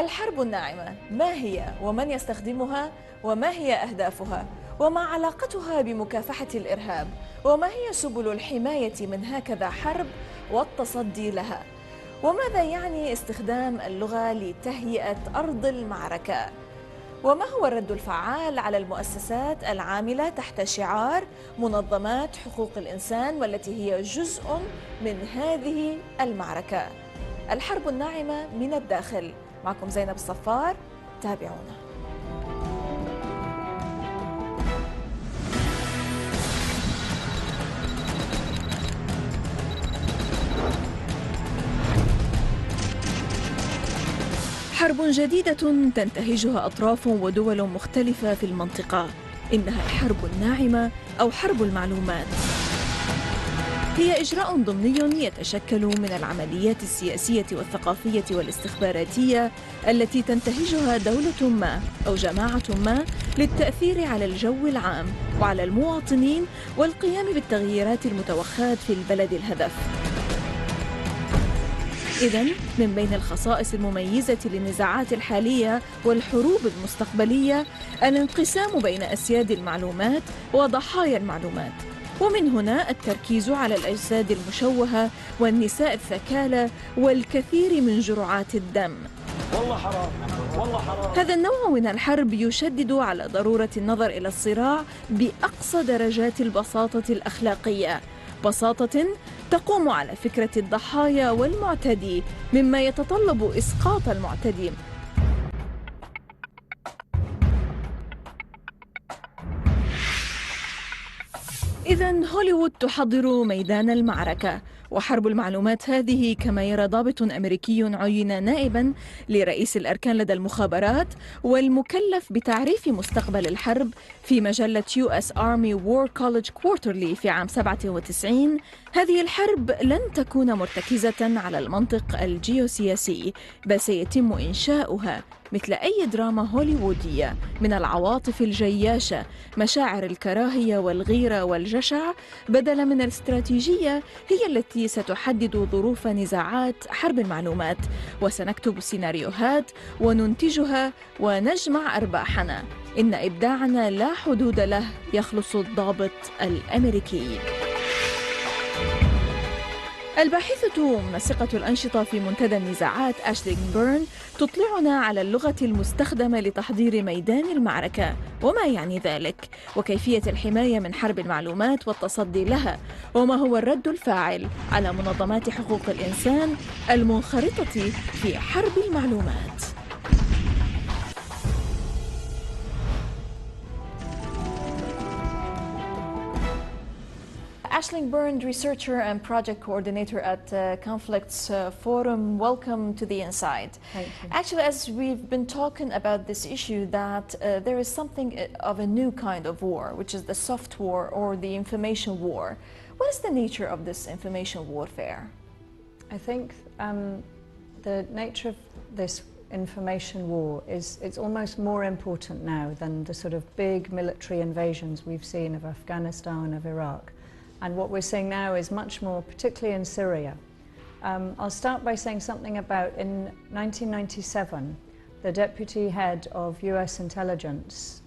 الحرب الناعمة ما هي ومن يستخدمها وما هي أهدافها وما علاقتها بمكافحة الإرهاب وما هي سبل الحماية من هكذا حرب والتصدي لها وماذا يعني استخدام اللغة لتهيئة أرض المعركة وما هو الرد الفعال على المؤسسات العاملة تحت شعار منظمات حقوق الإنسان والتي هي جزء من هذه المعركة. الحرب الناعمة من الداخل. معكم زينب الصفار، تابعونا. حرب جديدة تنتهجها أطراف ودول مختلفة في المنطقة، إنها الحرب الناعمة أو حرب المعلومات. هي إجراء ضمني يتشكل من العمليات السياسية والثقافية والاستخباراتية التي تنتهجها دولة ما أو جماعة ما للتأثير على الجو العام وعلى المواطنين والقيام بالتغييرات المتوخاة في البلد الهدف. إذن من بين الخصائص المميزة للنزاعات الحالية والحروب المستقبلية الانقسام بين أسياد المعلومات وضحايا المعلومات، ومن هنا التركيز على الأجساد المشوهة والنساء الثكالى والكثير من جرعات الدم. والله حرام. والله حرام. هذا النوع من الحرب يشدد على ضرورة النظر إلى الصراع بأقصى درجات البساطة الأخلاقية، بساطة تقوم على فكرة الضحايا والمعتدي مما يتطلب إسقاط المعتدي. إذن هوليوود تحضر ميدان المعركة، وحرب المعلومات هذه كما يرى ضابط أمريكي عين نائبا لرئيس الأركان لدى المخابرات والمكلف بتعريف مستقبل الحرب في مجلة US Army War College Quarterly في عام 97. هذه الحرب لن تكون مرتكزة على المنطق الجيوسياسي، بل سيتم إنشاؤها مثل أي دراما هوليوودية من العواطف الجياشة، مشاعر الكراهية والغيرة والجشع، بدلا من الاستراتيجية هي التي ستحدد ظروف نزاعات حرب المعلومات، وسنكتب سيناريوهات وننتجها ونجمع أرباحنا. إن إبداعنا لا حدود له، يخلص الضابط الأمريكي. الباحثة منسقة الانشطة في منتدى النزاعات أشلنغ بيرن تطلعنا على اللغة المستخدمة لتحضير ميدان المعركة وما يعني ذلك، وكيفية الحماية من حرب المعلومات والتصدي لها، وما هو الرد الفاعل على منظمات حقوق الإنسان المنخرطة في حرب المعلومات. Aisling Byrne, researcher and project coordinator at Conflicts Forum. Welcome to The Inside. Thank you. Actually, as we've been talking about this issue, that there is something of a new kind of war, which is the soft war or the information war. What is the nature of this information warfare? I think the nature of this information war is it's almost more important now than the sort of big military invasions we've seen of Afghanistan, of Iraq. And what we're seeing now is much more, particularly in Syria. I'll start by saying something about in 1997, the deputy head of US intelligence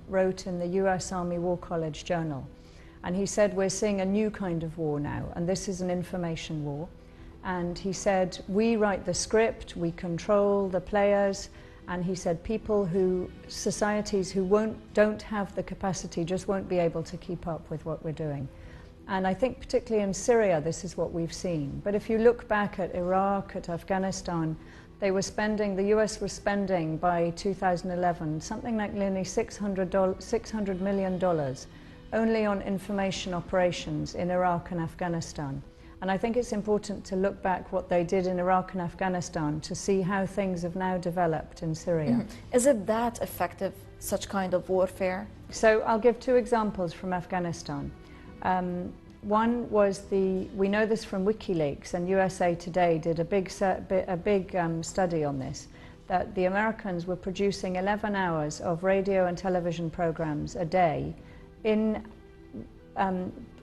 wrote in the US Army War College Journal, and he said, we're seeing a new kind of war now, and this is an information war. And he said, we write the script, we control the players, and he said societies who don't have the capacity just won't be able to keep up with what we're doing. And I think particularly in Syria, this is what we've seen. But if you look back at Iraq, at Afghanistan, the US was spending by 2011 something like nearly $600 million only on information operations in Iraq and Afghanistan. And I think it's important to look back what they did in Iraq and Afghanistan to see how things have now developed in Syria. Mm-hmm. Is it that effective, such kind of warfare? So I'll give two examples from Afghanistan. One was we know this from WikiLeaks, and USA Today did a big study on this, that the Americans were producing 11 hours of radio and television programs a day in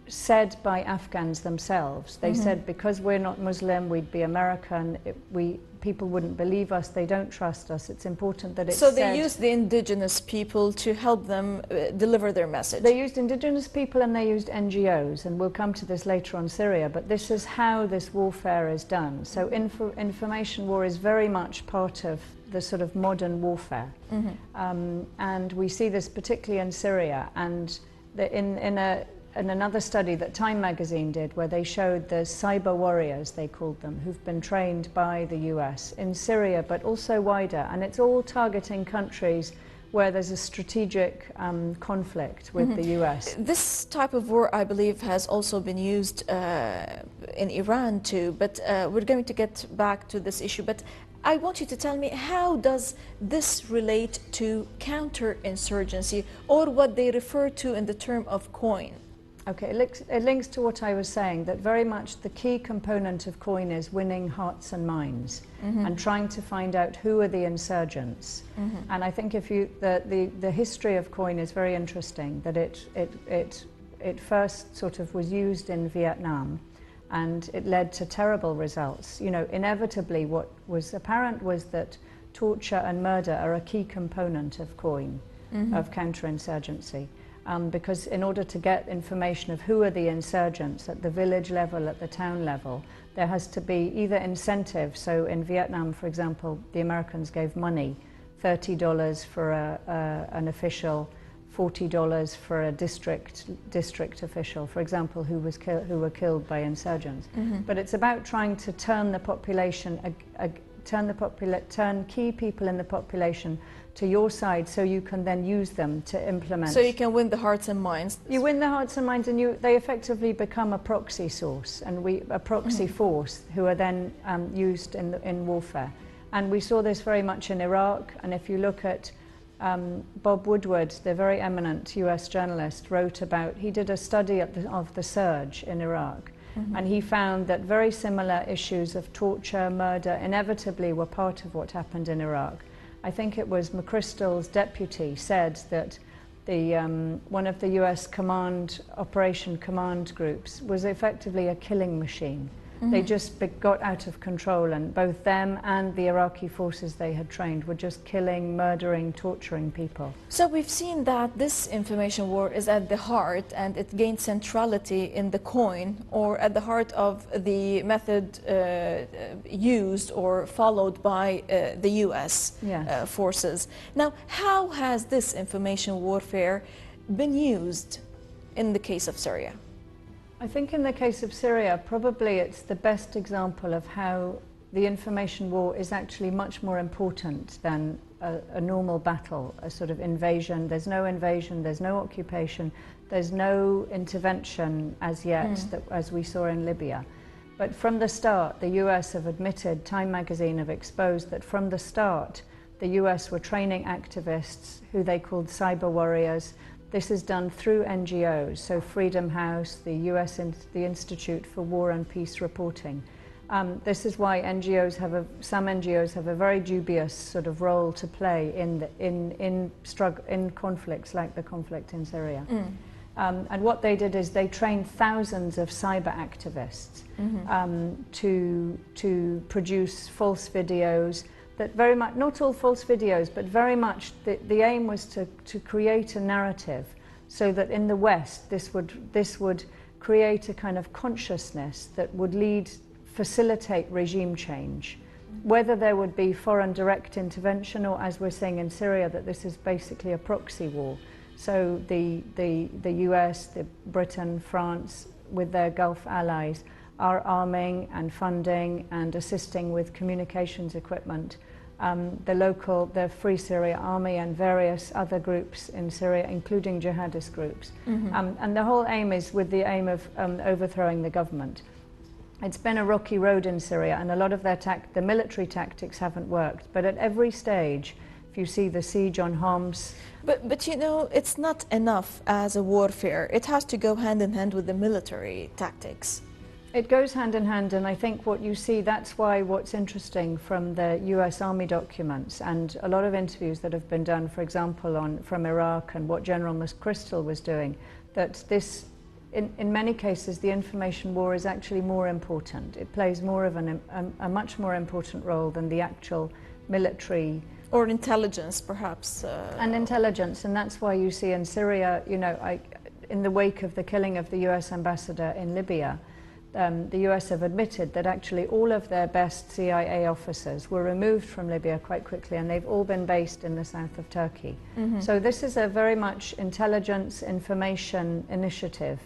said by Afghans themselves. They said, because we're not Muslim, we'd be American, people wouldn't believe us, they don't trust us, it's important that it's So they used the indigenous people to help them deliver their message. They used indigenous people and they used NGOs, and we'll come to this later on Syria, but this is how this warfare is done. So information war is very much part of the sort of modern warfare. And we see this particularly in Syria, and in another study that Time magazine did, where they showed the cyber warriors, they called them, who've been trained by the US in Syria, but also wider. And it's all targeting countries where there's a strategic conflict with the US. This type of war, I believe, has also been used in Iran too, but we're going to get back to this issue. But I want you to tell me, how does this relate to counterinsurgency, or what they refer to in the term of coin? Okay, it links to what I was saying, that very much the key component of COIN is winning hearts and minds and trying to find out who are the insurgents. And I think the history of COIN is very interesting, that it first sort of was used in Vietnam, and it led to terrible results. You know, inevitably what was apparent was that torture and murder are a key component of COIN, of counterinsurgency. Because in order to get information of who are the insurgents at the village level, at the town level, there has to be either incentive. So in Vietnam, for example, the Americans gave money, $30 for an official, $40 for a district official, for example, who were killed by insurgents. But it's about trying to turn the population, turn key people in the population to your side, so you can then use them to implement. So you can win the hearts and minds. You win the hearts and minds, and they effectively become a proxy source, and a proxy force, who are then used in warfare. And we saw this very much in Iraq. And if you look at Bob Woodward, the very eminent US journalist, he did a study of the surge in Iraq. And he found that very similar issues of torture, murder, inevitably were part of what happened in Iraq. I think it was McChrystal's deputy said that one of the US Operation Command groups was effectively a killing machine. They just got out of control, and both them and the Iraqi forces they had trained were just killing, murdering, torturing people. So we've seen that this information war is at the heart, and it gained centrality in the coin, or at the heart of the method used or followed by the US forces. Now, how has this information warfare been used in the case of Syria? I think in the case of Syria, probably it's the best example of how the information war is actually much more important than a normal battle, a sort of invasion. There's no invasion, there's no occupation, there's no intervention as yet, as we saw in Libya. But from the start, the US have admitted, Time magazine have exposed that from the start, the US were training activists who they called cyber warriors. This is done through NGOs, so Freedom House, the Institute for War and Peace Reporting. This is why some NGOs have a very dubious sort of role to play in conflicts like the conflict in Syria. And what they did is they trained thousands of cyber activists to produce false videos. That very much, not all false videos, but very much the aim was to create a narrative, so that in the West this would create a kind of consciousness that would facilitate regime change. Whether there would be foreign direct intervention, or, as we're saying in Syria, that this is basically a proxy war. So the US, Britain, France, with their Gulf allies, are arming and funding and assisting with communications equipment the Free Syria Army and various other groups in Syria, including jihadist groups. And the whole aim is with the aim of overthrowing the government. It's been a rocky road in Syria, and a lot of the military tactics haven't worked. But at every stage, if you see the siege on Homs... But you know, it's not enough as a warfare. It has to go hand in hand with the military tactics. It goes hand in hand, and I think what you see, that's why what's interesting from the US Army documents and a lot of interviews that have been done, for example, from Iraq, and what General McChrystal was doing, that this in many cases, the information war is actually more important. It plays more of a much more important role than the actual military. Or intelligence, perhaps. And intelligence, and that's why you see in Syria, you know, in the wake of the killing of the US ambassador in Libya, the US have admitted that actually all of their best CIA officers were removed from Libya quite quickly, and they've all been based in the south of Turkey. So this is a very much intelligence, information initiative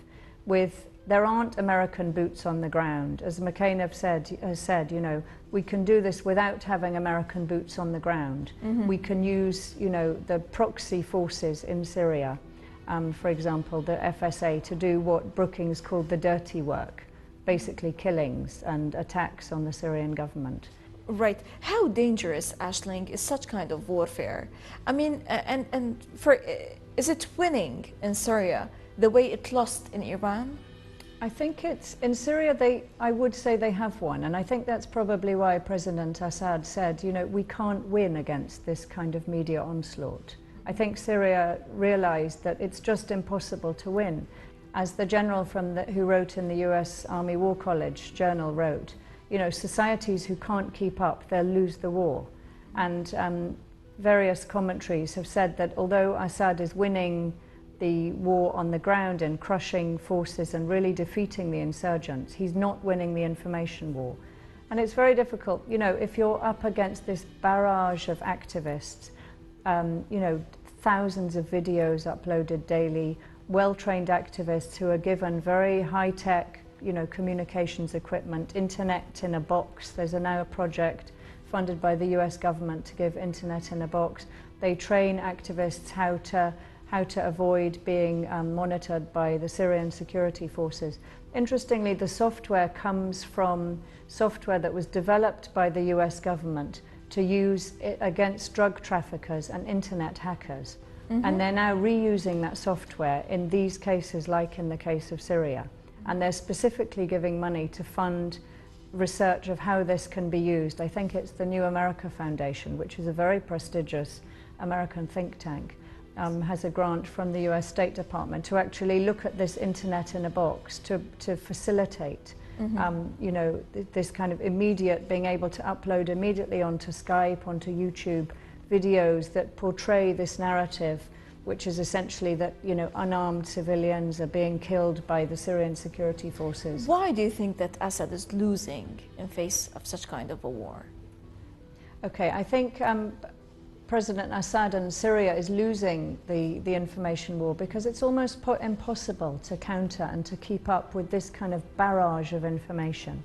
with, there aren't American boots on the ground. As McCain has said, you know, we can do this without having American boots on the ground. We can use, you know, the proxy forces in Syria, for example, the FSA, to do what Brookings called the dirty work, basically killings and attacks on the Syrian government. Right. How dangerous, Aisling, is such kind of warfare? I mean, is it winning in Syria the way it lost in Iran? I think it's, in Syria, I would say they have won, and I think that's probably why President Assad said, you know, we can't win against this kind of media onslaught. I think Syria realized that it's just impossible to win. As the general who wrote in the US Army War College Journal wrote, you know, societies who can't keep up, they'll lose the war. And various commentaries have said that although Assad is winning the war on the ground and crushing forces and really defeating the insurgents, he's not winning the information war. And it's very difficult, you know, if you're up against this barrage of activists, you know, thousands of videos uploaded daily, well-trained activists who are given very high-tech, you know, communications equipment, internet in a box. There's now a project funded by the US government to give internet in a box. They train activists how to avoid being monitored by the Syrian security forces. Interestingly, the software comes from software that was developed by the US government to use it against drug traffickers and internet hackers. And they're now reusing that software in these cases, like in the case of Syria. And they're specifically giving money to fund research of how this can be used. I think it's the New America Foundation, which is a very prestigious American think tank, has a grant from the US State Department to actually look at this internet in a box to facilitate you know, this kind of immediate, being able to upload immediately onto Skype, onto YouTube, videos that portray this narrative, which is essentially that, you know, unarmed civilians are being killed by the Syrian security forces. Why do you think that Assad is losing in face of such kind of a war? Okay, I think President Assad in Syria is losing the information war because it's almost impossible to counter and to keep up with this kind of barrage of information.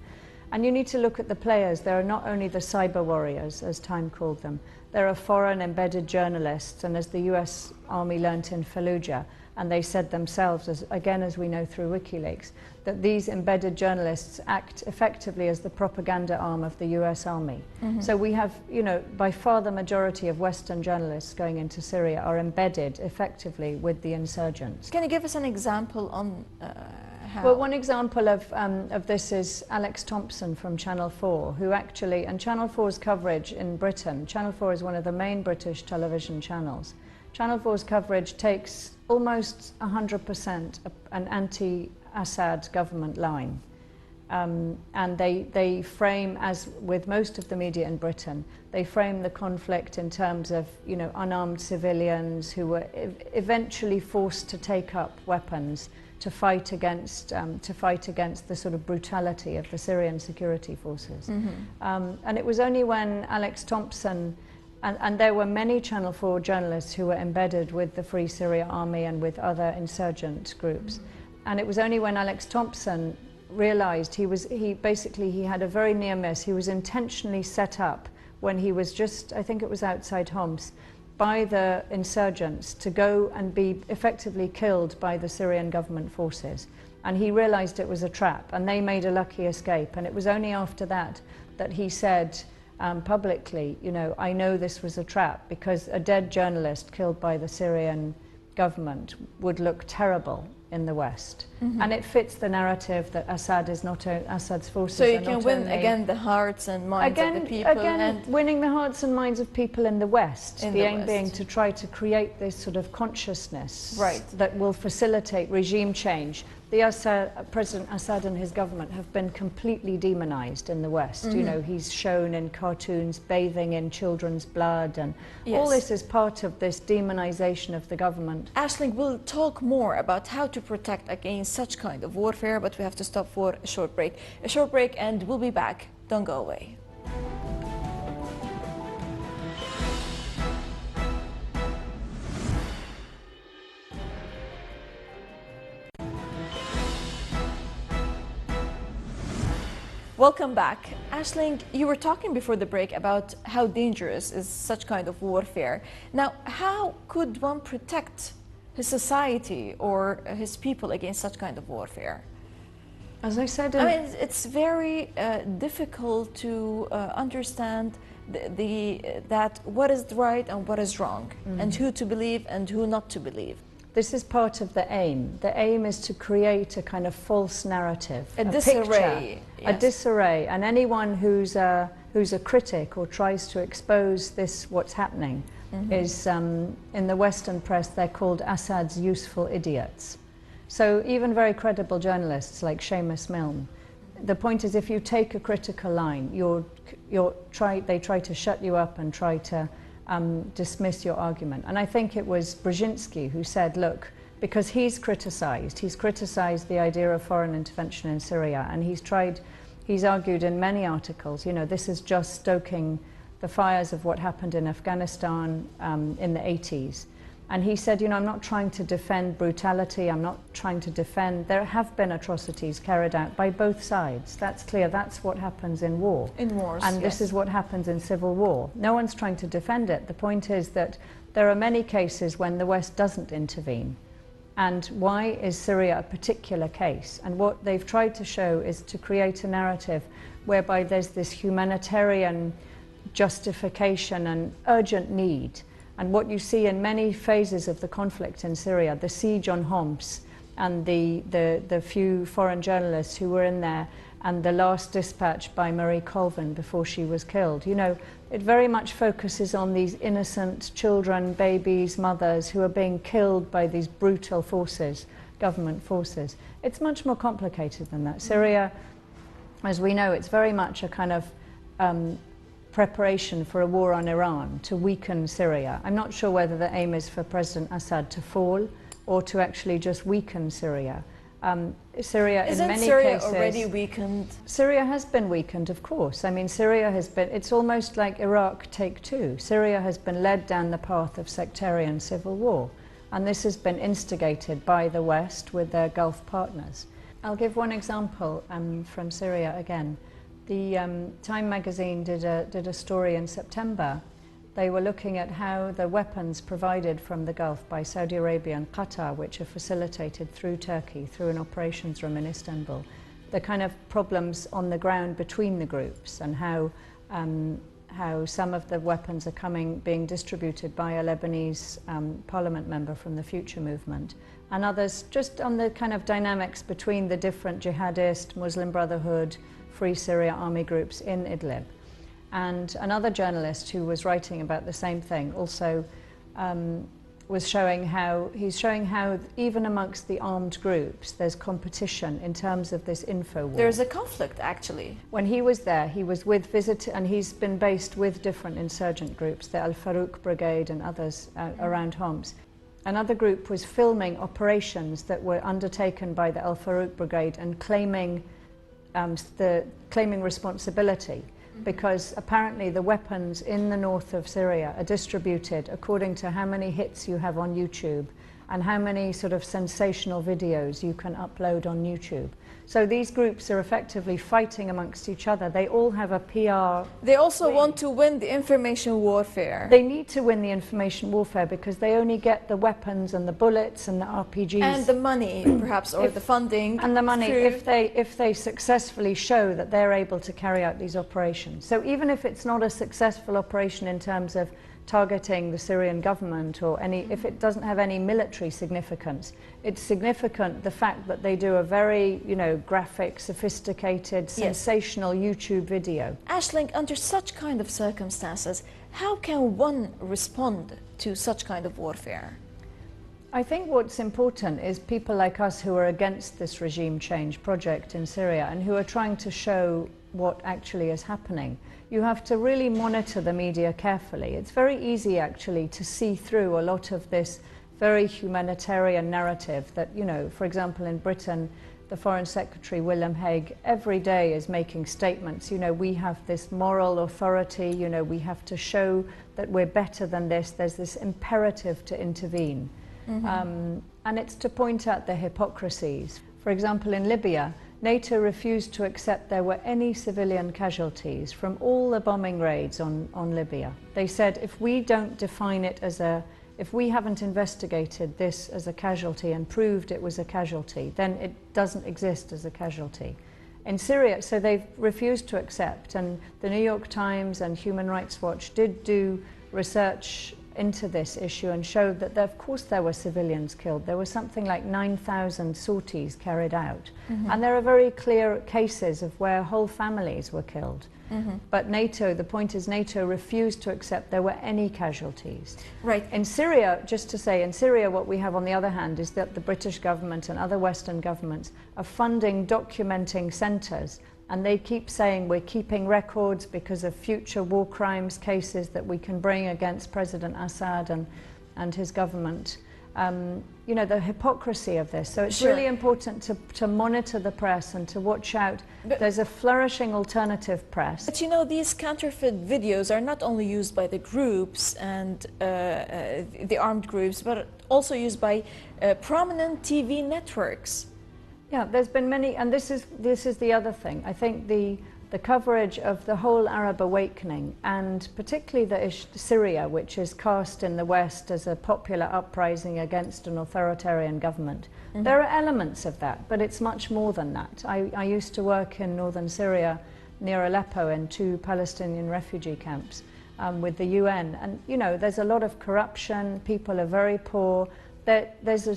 And you need to look at the players. There are not only the cyber warriors, as Time called them, there are foreign embedded journalists, and as the US Army learnt in Fallujah, and they said themselves, as we know through WikiLeaks, that these embedded journalists act effectively as the propaganda arm of the US Army. So we have, you know, by far the majority of Western journalists going into Syria are embedded effectively with the insurgents. Can you give us an example on how? Well, one example of this is Alex Thompson from Channel 4, who actually, and Channel 4's coverage in Britain, Channel 4 is one of the main British television channels. Channel 4's coverage takes almost 100% an anti-Assad government line. And they frame, as with most of the media in Britain, they frame the conflict in terms of, you know, unarmed civilians who were eventually forced to take up weapons to fight against the sort of brutality of the Syrian security forces. And it was only when Alex Thompson, and there were many Channel 4 journalists who were embedded with the Free Syria Army and with other insurgent groups. And it was only when Alex Thompson realized he had a very near miss. He was intentionally set up when he was just, I think it was outside Homs, by the insurgents to go and be effectively killed by the Syrian government forces. And he realized it was a trap, and they made a lucky escape. And it was only after that that he said publicly, you know, I know this was a trap, because a dead journalist killed by the Syrian government would look terrible in the West. And it fits the narrative that Assad's forces so you are can not win only again the hearts and minds of the people. And winning the hearts and minds of people in the West. The aim being to try to create this sort of consciousness that will facilitate regime change. President Assad and his government have been completely demonized in the West. You know, he's shown in cartoons bathing in children's blood, and all this is part of this demonization of the government. Aisling, we'll talk more about how to protect against such kind of warfare, but we have to stop for a short break. A short break and we'll be back. Don't go away. Welcome back. Aisling, you were talking before the break about how dangerous is such kind of warfare. Now, how could one protect his society or his people against such kind of warfare? As I said, I mean, it's very difficult to understand that what is right and what is wrong, and who to believe and who not to believe. This is part of the aim. The aim is to create a kind of false narrative, a disarray, picture, a disarray, and anyone who's a critic or tries to expose what's happening is in the Western press they're called Assad's useful idiots. So even very credible journalists like Seamus Milne, the point is if you take a critical line, they try to shut you up and try to dismiss your argument. And I think it was Brzezinski who said, look, because he's criticized the idea of foreign intervention in Syria, and he's argued in many articles, you know, this is just stoking the fires of what happened in Afghanistan in the 80s. And he said, you know, I'm not trying to defend brutality, I'm not trying to defend, there have been atrocities carried out by both sides. That's clear, that's what happens in war. In wars, and this is what happens in civil war. No one's trying to defend it. The point is that there are many cases when the West doesn't intervene. And why is Syria a particular case? And what they've tried to show is to create a narrative whereby there's this humanitarian justification and urgent need. And what you see in many phases of the conflict in Syria, the siege on Homs and the few foreign journalists who were in there, and the last dispatch by Marie Colvin before she was killed, you know, it very much focuses on these innocent children, babies, mothers who are being killed by these brutal forces, government forces. It's much more complicated than that. Syria, as we know, it's very much a kind of preparation for a war on Iran to weaken Syria. I'm not sure whether the aim is for President Assad to fall or to actually just weaken Syria. Syria, in many Syria cases, already weakened? Syria has been weakened, of course. I mean, Syria has been, it's almost like Iraq take two. Syria has been led down the path of sectarian civil war. And this has been instigated by the West with their Gulf partners. I'll give one example from Syria again. The Time magazine did a story in September. They were looking at how the weapons provided from the Gulf by Saudi Arabia and Qatar, which are facilitated through Turkey, through an operations room in Istanbul, the kind of problems on the ground between the groups, and how some of the weapons are being distributed by a Lebanese parliament member from the Future Movement, and others just on the kind of dynamics between the different jihadist, Muslim Brotherhood, Free Syria army groups in Idlib. And another journalist who was writing about the same thing also was showing how even amongst the armed groups there's competition in terms of this info war. There's a conflict, actually. When he was there, he was with and he's been based with different insurgent groups, the Al Farouk Brigade and others around Homs. Another group was filming operations that were undertaken by the Al Farouk Brigade and claiming responsibility, because apparently the weapons in the north of Syria are distributed according to how many hits you have on YouTube and how many sort of sensational videos you can upload on YouTube. So these groups are effectively fighting amongst each other. They all have a PR. They also want to win the information warfare. They need to win the information warfare because they only get the weapons and the bullets and the RPGs. And the money, perhaps, or the funding. And the money, if they successfully show that they're able to carry out these operations. So even if it's not a successful operation in terms of targeting the Syrian government or if it doesn't have any military significance, it's significant the fact that they do a very, you know, graphic, sophisticated, sensational YouTube video. Aisling, under such kind of circumstances, how can one respond to such kind of warfare? I think what's important is people like us who are against this regime change project in Syria and who are trying to show what actually is happening. You have to really monitor the media carefully. It's very easy actually to see through a lot of this very humanitarian narrative that, you know, for example, in Britain, the Foreign Secretary, William Hague, every day is making statements, you know, we have this moral authority, you know, we have to show that we're better than this, there's this imperative to intervene. And it's to point out the hypocrisies. For example, in Libya, NATO refused to accept there were any civilian casualties from all the bombing raids on Libya. They said if we don't define it as if we haven't investigated this as a casualty and proved it was a casualty, then it doesn't exist as a casualty. In Syria, so they've refused to accept, and the New York Times and Human Rights Watch did do research into this issue and showed that of course there were civilians killed. There were something like 9,000 sorties carried out. And there are very clear cases of where whole families were killed. But NATO, the point is NATO refused to accept there were any casualties. Right. In Syria, just to say, in Syria what we have on the other hand is that the British government and other Western governments are funding documenting centres, and they keep saying we're keeping records because of future war crimes cases that we can bring against President Assad and his government. You know, the hypocrisy of this. So it's really important to monitor the press and to watch out. There's a flourishing alternative press. But you know, these counterfeit videos are not only used by the groups and the armed groups, but also used by prominent TV networks. Yeah, there's been many, and this is the other thing. I think the coverage of the whole Arab awakening, and particularly the Syria, which is cast in the West as a popular uprising against an authoritarian government. There are elements of that, but it's much more than that. I used to work in northern Syria, near Aleppo, in 2 Palestinian refugee camps with the UN, and you know, there's a lot of corruption, people are very poor. There's a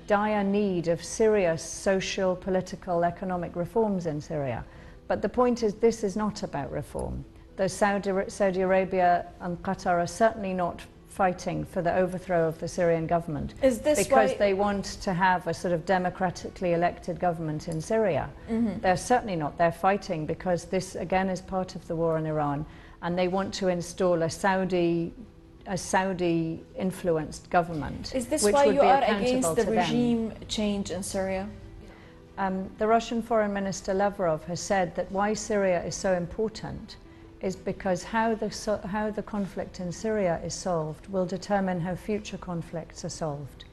dire need of serious social, political, economic reforms in Syria. But the point is, this is not about reform. The Saudi Arabia and Qatar are certainly not fighting for the overthrow of the Syrian government. Is this because they want to have a sort of democratically elected government in Syria? They're certainly not. They're fighting because this, again, is part of the war in Iran, and they want to install a Saudi-influenced government. Is this which why would you be are accountable against the to them. regime change in Syria? The Russian Foreign Minister Lavrov has said that why Syria is so important is because how the conflict in Syria is solved will determine how future conflicts are solved.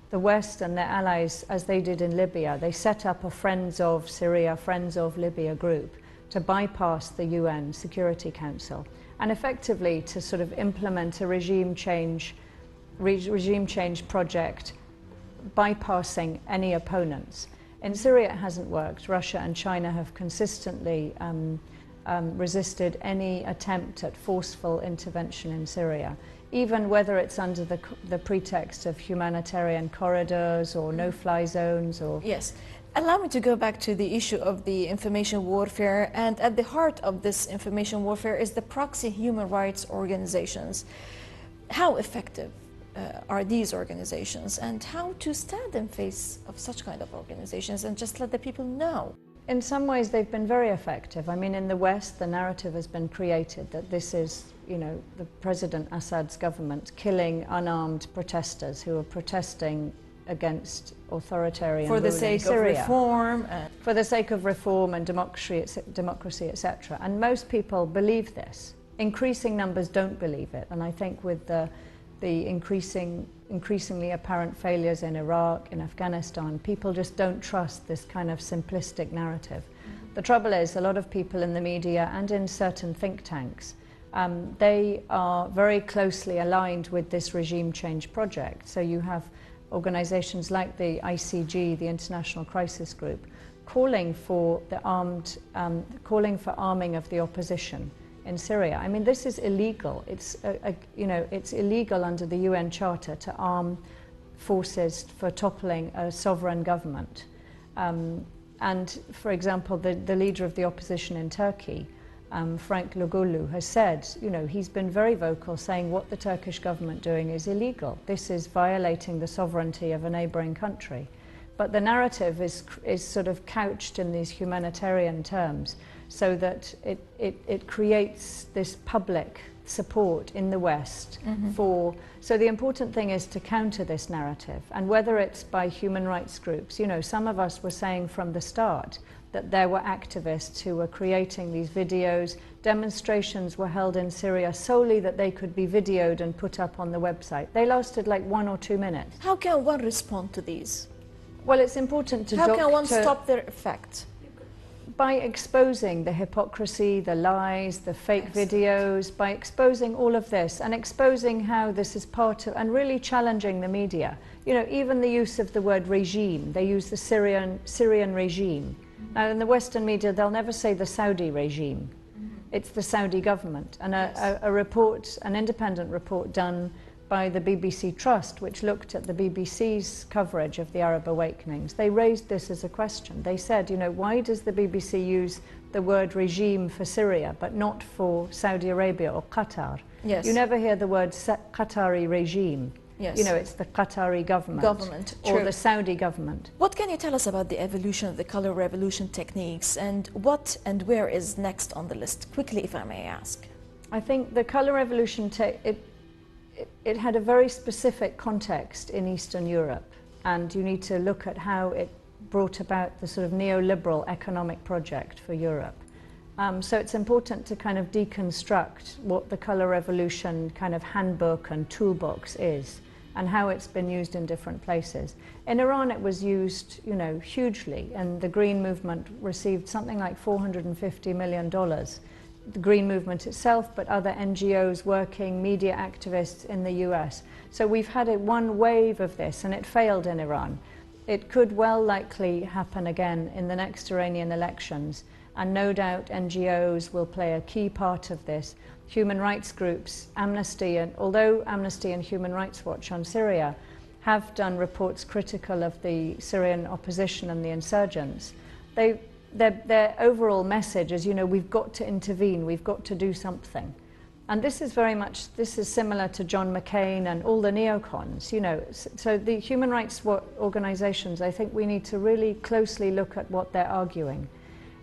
The West and their allies, as they did in Libya, they set up a Friends of Syria, Friends of Libya group to bypass the UN Security Council and effectively to sort of implement a regime change project, bypassing any opponents. In Syria it hasn't worked. Russia and China have consistently resisted any attempt at forceful intervention in Syria, even whether it's under the pretext of humanitarian corridors or no-fly zones or... Yes. Allow me to go back to the issue of the information warfare, and at the heart of this information warfare is the proxy human rights organizations. How effective are these organizations, and how to stand in face of such kind of organizations and just let the people know? In some ways they've been very effective. I mean, in the West the narrative has been created that this is, you know, the President Assad's government killing unarmed protesters who are protesting against authoritarian rule in Syria. For the sake of reform. For the sake of reform and democracy, etc. And most people believe this. Increasing numbers don't believe it. And I think with the increasingly apparent failures in Iraq, in Afghanistan, people just don't trust this kind of simplistic narrative. The trouble is, a lot of people in the media and in certain think tanks, they are very closely aligned with this regime change project. So you have organizations like the ICG, the International Crisis Group, calling for arming of the opposition in Syria. I mean, this is illegal. It's it's illegal under the UN Charter to arm forces for toppling a sovereign government. And for example, the leader of the opposition in Turkey Frank Lugulu, has said, you know, he's been very vocal saying what the Turkish government doing is illegal. This is violating the sovereignty of a neighbouring country. But the narrative is sort of couched in these humanitarian terms so that it creates this public support in the West for... So the important thing is to counter this narrative, and whether it's by human rights groups, you know, some of us were saying from the start that there were activists who were creating these videos. Demonstrations were held in Syria solely that they could be videoed and put up on the website. They lasted like 1 or 2 minutes. How can one respond to these? Well, it's important to... How can one stop their effect? By exposing the hypocrisy, the lies, the fake videos, by exposing all of this and exposing how this is part of, and really challenging the media. You know, even the use of the word regime, they use the Syrian regime. Now, in the Western media, they'll never say the Saudi regime. It's the Saudi government. And a report, an independent report done by the BBC Trust, which looked at the BBC's coverage of the Arab awakenings, they raised this as a question. They said, you know, why does the BBC use the word regime for Syria, but not for Saudi Arabia or Qatar? Yes. You never hear the word Qatari regime. Yes. You know, it's the Qatari government or true. the Saudi government. What can you tell us about the evolution of the color revolution techniques, and what and where is next on the list? Quickly, if I may ask. I think the color revolution, it had a very specific context in Eastern Europe, and you need to look at how it brought about the sort of neoliberal economic project for Europe. So it's important to kind of deconstruct what the color revolution kind of handbook and toolbox is, and how it's been used in different places. In Iran it was used, you know, hugely, and the Green Movement received something like $450 million. The Green Movement itself, but other NGOs working, media activists in the US. So we've had one wave of this, and it failed in Iran. It could well likely happen again in the next Iranian elections, and no doubt NGOs will play a key part of this. Human rights groups, Amnesty, and although Amnesty and Human Rights Watch on Syria have done reports critical of the Syrian opposition and the insurgents, their overall message is, you know, we've got to intervene, we've got to do something. And this is similar to John McCain and all the neocons, you know. So the human rights organizations, I think we need to really closely look at what they're arguing.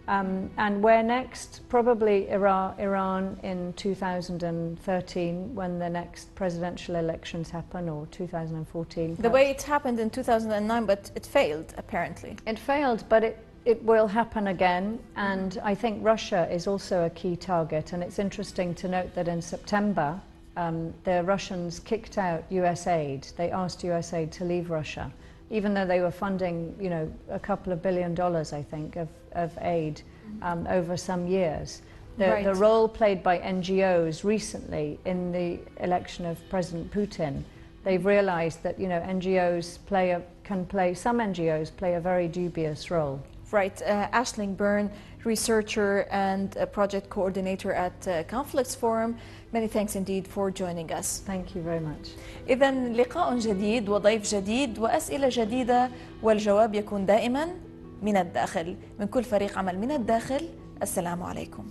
And where next? Probably Iran in 2013, when the next presidential elections happen, or 2014. The way it happened in 2009, but it failed, apparently. It failed, but it will happen again, and I think Russia is also a key target. And it's interesting to note that in September, the Russians kicked out US aid. They asked US aid to leave Russia, even though they were funding, you know, a couple of $1 billion, I think, of aid over some years. The role played by NGOs recently in the election of President Putin, they've realized that, you know, some NGOs play a very dubious role. Right. Aisling Byrne, researcher and project coordinator at Conflicts Forum. Many thanks indeed for joining us. Thank you very much. إذن لقاء جديد وضيف جديد وأسئلة جديدة، والجواب يكون دائما من الداخل. من كل فريق عمل من الداخل، السلام عليكم.